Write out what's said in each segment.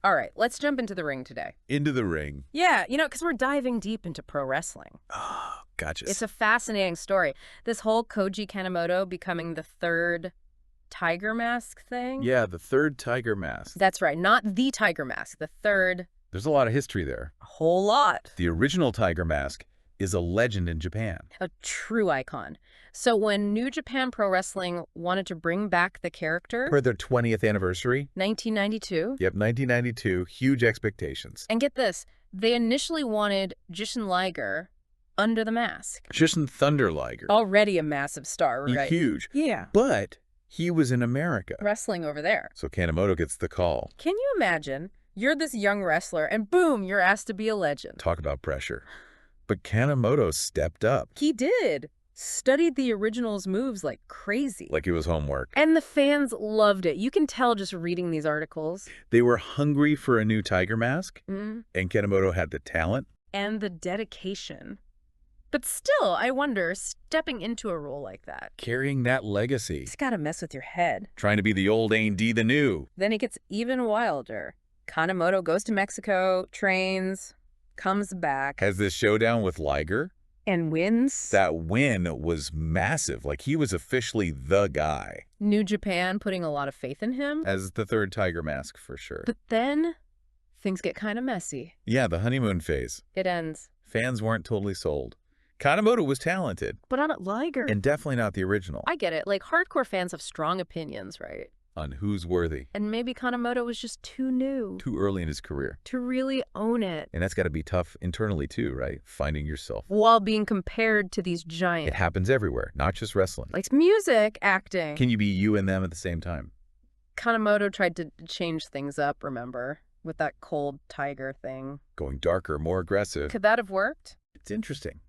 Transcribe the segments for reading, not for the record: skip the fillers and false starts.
All right, let's jump into the ring today. Into the ring. Yeah, because we're diving deep into pro wrestling. Oh, gotcha. It's a fascinating story. This whole Koji Kanemoto becoming the third tiger mask thing. Yeah, the third tiger mask. That's right, not the tiger mask, the third. There's a lot of history there. A whole lot. The original tiger mask is a legend in Japan. A true icon. So when New Japan Pro Wrestling wanted to bring back the character, For their 20th anniversary. 1992. Yep, 1992. Huge expectations. And get this, they initially wanted Jushin Liger under the mask. Jushin Thunder Liger. Already a massive star, right? Huge. Yeah. But he was in America. Wrestling over there. So Kanemoto gets the call. Can you imagine? You're this young wrestler, and boom, you're asked to be a legend. Talk about pressure. But Kanemoto stepped up. He did. Studied the original's moves like crazy. Like it was homework. And the fans loved it. You can tell just reading these articles. They were hungry for a new tiger mask, Mm. and Kanemoto had the talent. And the dedication. But still, I wonder, stepping into a role like that, Carrying that legacy. it's gotta mess with your head. Trying to be the old ain't D the new. Then it gets even wilder. Kanemoto goes to Mexico, trains, comes back, Has this showdown with Liger. and wins. That win was massive. Like, he was officially the guy. New Japan putting a lot of faith in him. As the third tiger mask, for sure. But then things get kind of messy. Yeah, the honeymoon phase. It ends. Fans weren't totally sold. Kanemoto was talented, But not Liger. and definitely not the original. I get it. Like, hardcore fans have strong opinions, right? On who's worthy. And maybe Kanemoto was just too new Too early in his career. to really own it And that's got to be tough internally, too, right? Finding yourself. while being compared to these It giants. happens everywhere, not just wrestling. Like music, acting. Can you be you and them at the same time? Kanemoto tried to change things up, remember? With that cold tiger thing. Going darker, more aggressive. Could that have worked? It's interesting.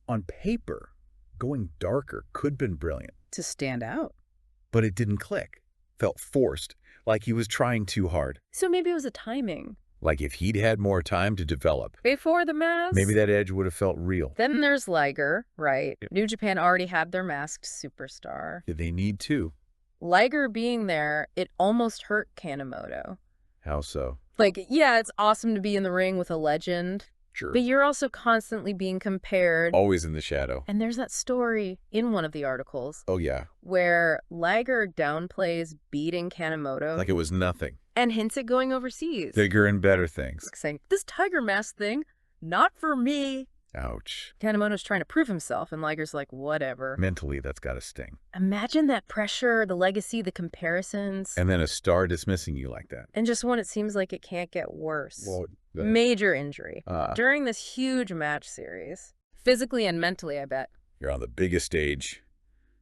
On paper, going darker could have been brilliant, To stand out. but it didn't click. Felt forced, like he was trying too hard. So maybe it was a timing. Like if he'd had more time to develop, Before the mask? maybe that edge would have felt real. Then there's Liger, right? Yep. New Japan already had their masked superstar. Did they need to? Liger being there, it almost hurt Kanemoto. How so? Like, yeah, it's awesome to be in the ring with a legend, Sure. but you're also constantly being compared. Always in the shadow. And there's that story in one of the articles Oh, yeah. where Liger downplays beating Kanemoto Like it was nothing. and hints at going overseas. Bigger and better things. Saying, this tiger mask thing, not for me. Ouch. Kanemoto's trying to prove himself, and Liger's like, whatever. Mentally, that's got to sting. Imagine that pressure, the legacy, the comparisons. And then a star dismissing you like that. And just when it seems like it can't get worse. Well, Major injury. uh, During this huge match series. Physically and mentally, I bet. you're on the biggest stage.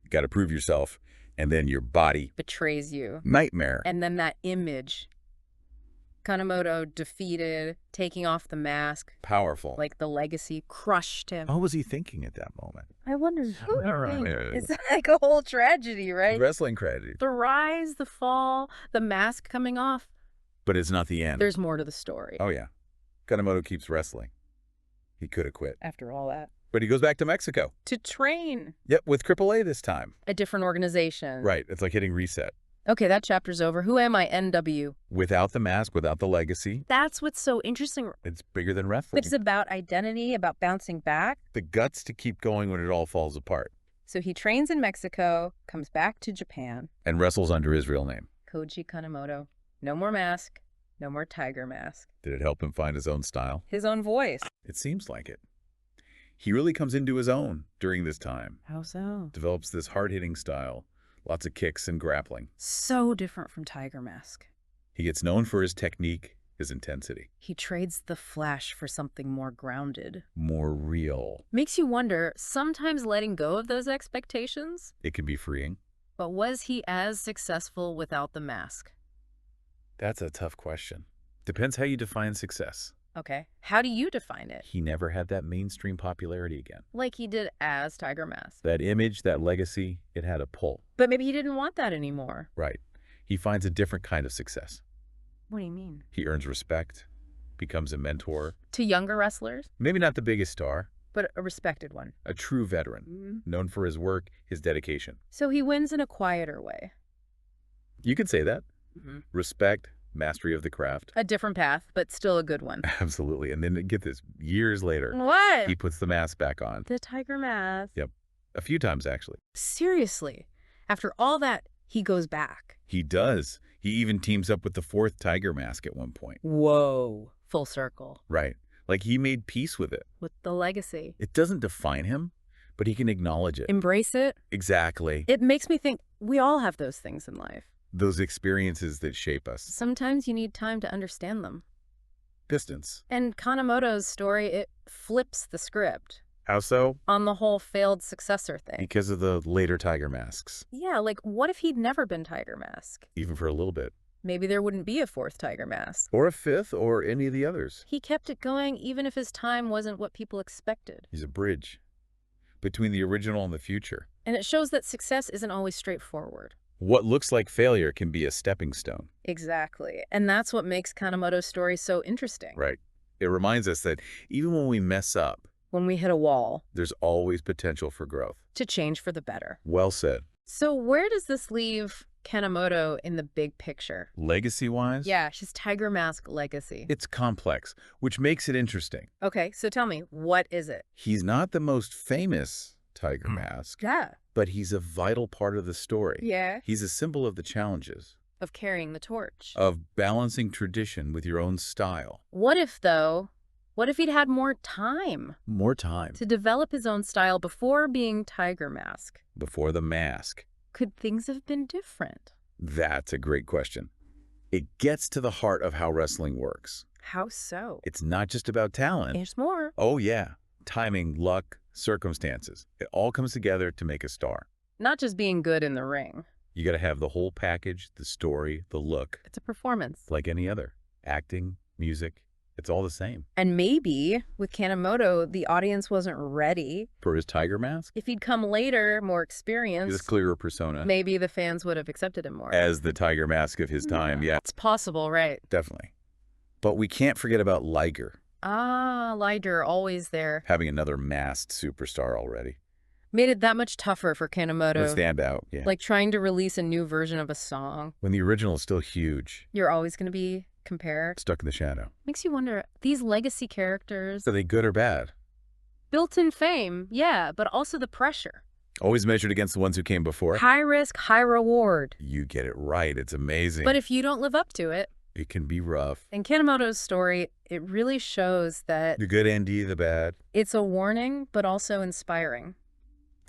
You got to prove yourself. And then your body. Betrays you. Nightmare. And then that image. Kanemoto defeated, taking off the mask. Powerful. Like the legacy crushed him. What was he thinking at that moment? I wonder who All right. It's like a whole tragedy, right? Wrestling tragedy. The rise, the fall, the mask coming off. But it's not the end. There's more to the story. Oh, yeah. Kanemoto keeps wrestling. He could have quit. After all that. But he goes back to Mexico. To train. Yep, with AAA this time. A different organization. Right. It's like hitting reset. Okay, that chapter's over. Who am I, NW? Without the mask, without the legacy, That's what's so interesting. it's bigger than wrestling. It's about identity, about bouncing back. The guts to keep going when it all falls apart. So he trains in Mexico, comes back to Japan. And wrestles under his real name. Koji Kanemoto. No more mask. No more tiger mask. Did it help him find his own style? His own voice. It seems like it. He really comes into his own during this time. How so? Develops this hard-hitting style. Lots of kicks and grappling. So different from Tiger Mask. He gets known for his technique, his intensity. He trades the flash for something more grounded. More real. Makes you wonder, sometimes letting go of those expectations? It can be freeing. But was he as successful without the mask? That's a tough question. Depends how you define success. Okay, how do you define it? He never had that mainstream popularity again. Like he did as Tiger Mask. That image, that legacy, it had a pull. But maybe he didn't want that anymore. Right. He finds a different kind of success. What do you mean? He earns respect, becomes a mentor. To younger wrestlers, Maybe not the biggest star, but a respected one. a true veteran, known for his work, his dedication. So he wins in a quieter way. You could say that. Respect, Mastery of the craft. A different path, but still a good one. Absolutely. And then get this, years later, What? he puts the mask back on. The tiger mask. Yep. A few times, actually. Seriously. After all that, he goes back. He does. He even teams up with the fourth tiger mask at one point. Whoa. Full circle. Right. Like he made peace with it. With the legacy. It doesn't define him, but he can acknowledge it. Embrace it. Exactly. It makes me think we all have those things in life. Those experiences that shape us. Sometimes you need time to understand them. Distance. And Kanemoto's story, it flips the script. How so? On the whole failed successor thing. Because of the later tiger masks. Yeah, like what if he'd never been Tiger Mask? Even for a little bit. Maybe there wouldn't be a fourth Tiger Mask. Or a fifth, or any of the others. He kept it going even if his time wasn't what people expected. He's a bridge between the original and the future. And it shows that success isn't always straightforward. What looks like failure can be a stepping stone. Exactly. And that's what makes Kanemoto's story so interesting. Right. It reminds us that even when we mess up, When we hit a wall, there's always potential for growth. to change for the better. Well said. So where does this leave Kanemoto in the big picture? Legacy-wise? Yeah, his Tiger Mask legacy. It's complex, which makes it interesting. Okay, so tell me, what is it? He's not the most famous tiger mask, Yeah. but he's a vital part of the story. Yeah. He's a symbol of the challenges, Of carrying the torch. of balancing tradition with your own style. What if, though, what if he'd had more time More time to develop his own style before being Tiger Mask? before the mask. Could things have been different? That's a great question. It gets to the heart of how wrestling works. How so? It's not just about talent. There's more. Oh, yeah. Timing, luck, circumstances. It all comes together to make a star. Not just being good in the ring. You got to have the whole package, the story, the look, It's a performance. like any other. Acting, music, it's all the same. And maybe, with Kanemoto, the audience wasn't ready. For his tiger mask, If he'd come later, more he has a experienced, clearer persona maybe the fans would have accepted him more. as the tiger mask of his time. Yeah, It's possible, right? definitely. But we can't forget about Liger, Ah, Liger, always there. having another masked superstar already. Made it that much tougher for Kanemoto. Would stand out, yeah. Like trying to release a new version of a song. When the original is still huge, You're always going to be compared. stuck in the shadow. Makes you wonder, these legacy characters, Are they good or bad? built-in fame, yeah, but also the pressure. Always measured against the ones who came before? High risk, high reward. You get it right. It's amazing. But if you don't live up to it, it can be rough. in Kanemoto's story, it really shows that The good and the bad. it's a warning, but also inspiring.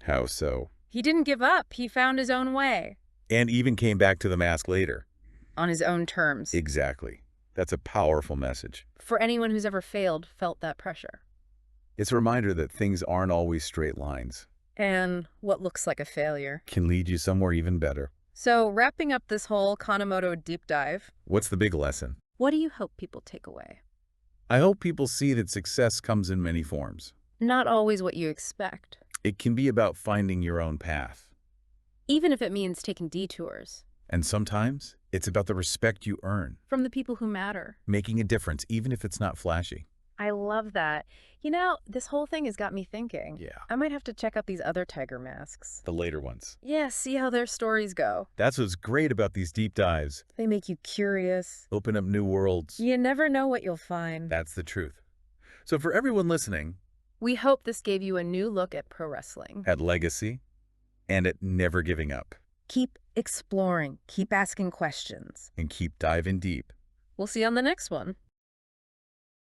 How so? He didn't give up. He found his own way. And even came back to the mask later. On his own terms. Exactly. That's a powerful message. For anyone who's ever failed, felt that pressure. It's a reminder that things aren't always straight lines. And what looks like a failure. Can lead you somewhere even better. So, wrapping up this whole Kanemoto deep dive, What's the big lesson? what do you hope people take away? I hope people see that success comes in many forms. Not always what you expect, It can be about finding your own path. even if it means taking detours And sometimes it's about the respect you earn, from the people who matter. making a difference even if it's not flashy. I love that. You know, this whole thing has got me thinking. Yeah. I might have to check out these other tiger masks. The later ones. Yeah, see how their stories go. That's what's great about these deep dives. They make you curious. Open up new worlds. You never know what you'll find. That's the truth. So for everyone listening, We hope this gave you a new look at pro wrestling. at legacy and at never giving up, Keep exploring, keep asking questions. and keep diving deep. We'll see you on the next one.